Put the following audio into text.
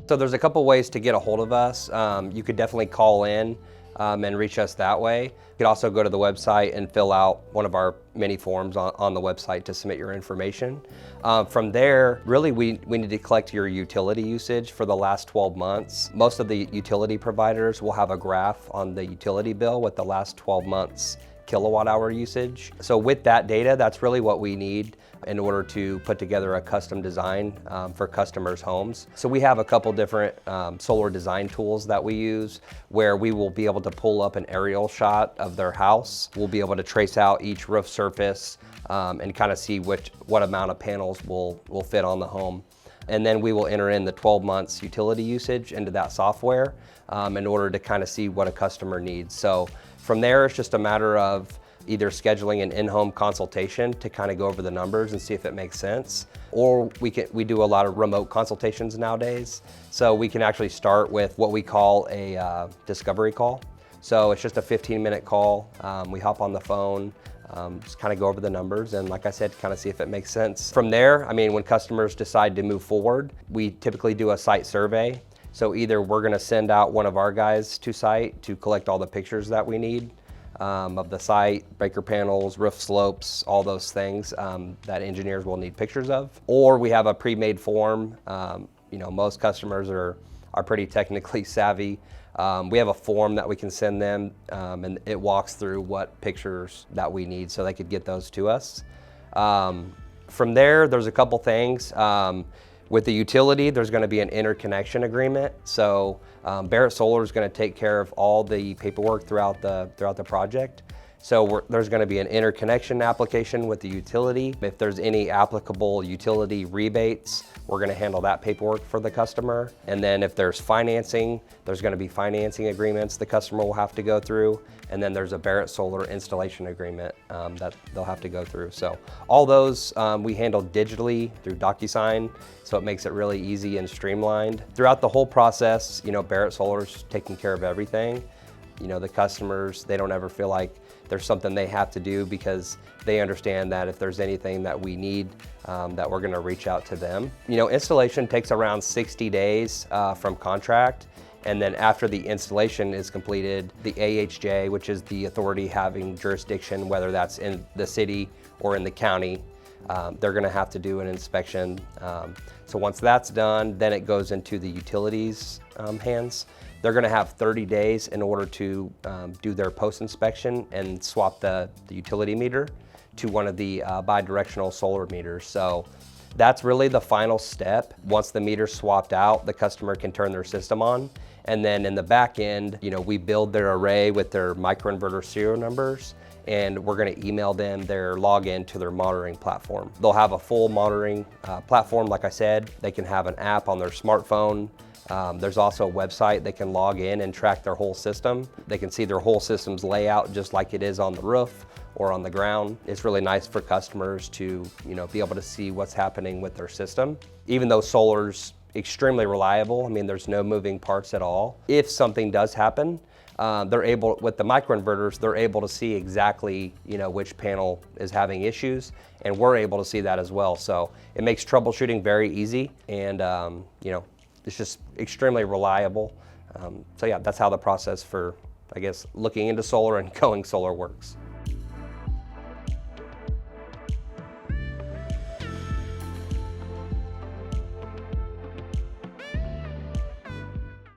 So there's a couple ways to get a hold of us. You could definitely call in and reach us that way. You could also go to the website and fill out one of our many forms on the website to submit your information. From there, really we need to collect your utility usage for the last 12 months. Most of the utility providers will have a graph on the utility bill with the last 12 months kilowatt hour usage. So with that data, that's really what we need in order to put together a custom design for customers' homes. So we have a couple different solar design tools that we use where we will be able to pull up an aerial shot of their house. We'll be able to trace out each roof surface and kind of see what amount of panels will fit on the home. And then we will enter in the 12 months utility usage into that software in order to kind of see what a customer needs. So from there, it's just a matter of either scheduling an in-home consultation to kind of go over the numbers and see if it makes sense, or we do a lot of remote consultations nowadays. So we can actually start with what we call a discovery call. So it's just a 15-minute call. We hop on the phone, just kind of go over the numbers, and like I said, kind of see if it makes sense. From there, I mean, when customers decide to move forward, we typically do a site survey. So either we're gonna send out one of our guys to site to collect all the pictures that we need of the site, breaker panels, roof slopes, all those things that engineers will need pictures of. Or we have a pre-made form. You know, most customers are pretty technically savvy. We have a form that we can send them and it walks through what pictures that we need so they could get those to us. From there, there's a couple things. With the utility, there's going to be an interconnection agreement. So Barrett Solar is going to take care of all the paperwork throughout the project. So there's going to be an interconnection application with the utility. If there's any applicable utility rebates, we're going to handle that paperwork for the customer. And then if there's financing, there's going to be financing agreements the customer will have to go through. And then there's a Barrett Solar installation agreement that they'll have to go through. So all those we handle digitally through DocuSign, so it makes it really easy and streamlined. Throughout the whole process, you know, Barrett Solar's taking care of everything. You know, the customers, they don't ever feel like there's something they have to do because they understand that if there's anything that we need, that we're gonna reach out to them. You know, installation takes around 60 days from contract. And then after the installation is completed, the AHJ, which is the authority having jurisdiction, whether that's in the city or in the county, they're gonna have to do an inspection. So once that's done, then it goes into the utilities hands. They're gonna have 30 days in order to do their post-inspection and swap the utility meter to one of the bi-directional solar meters. So that's really the final step. Once the meter's swapped out, the customer can turn their system on. And then in the back end, you know, we build their array with their microinverter serial numbers, and we're gonna email them their login to their monitoring platform. They'll have a full monitoring platform, like I said. They can have an app on their smartphone. There's also a website they can log in and track their whole system. They can see their whole system's layout just like it is on the roof or on the ground. It's really nice for customers to, you know, be able to see what's happening with their system. Even though solar's extremely reliable, I mean, there's no moving parts at all. If something does happen, they're able, with the microinverters, they're able to see exactly, you know, which panel is having issues, and we're able to see that as well. So it makes troubleshooting very easy, and you know, it's just extremely reliable. So yeah, that's how the process for, I guess, looking into solar and going solar works.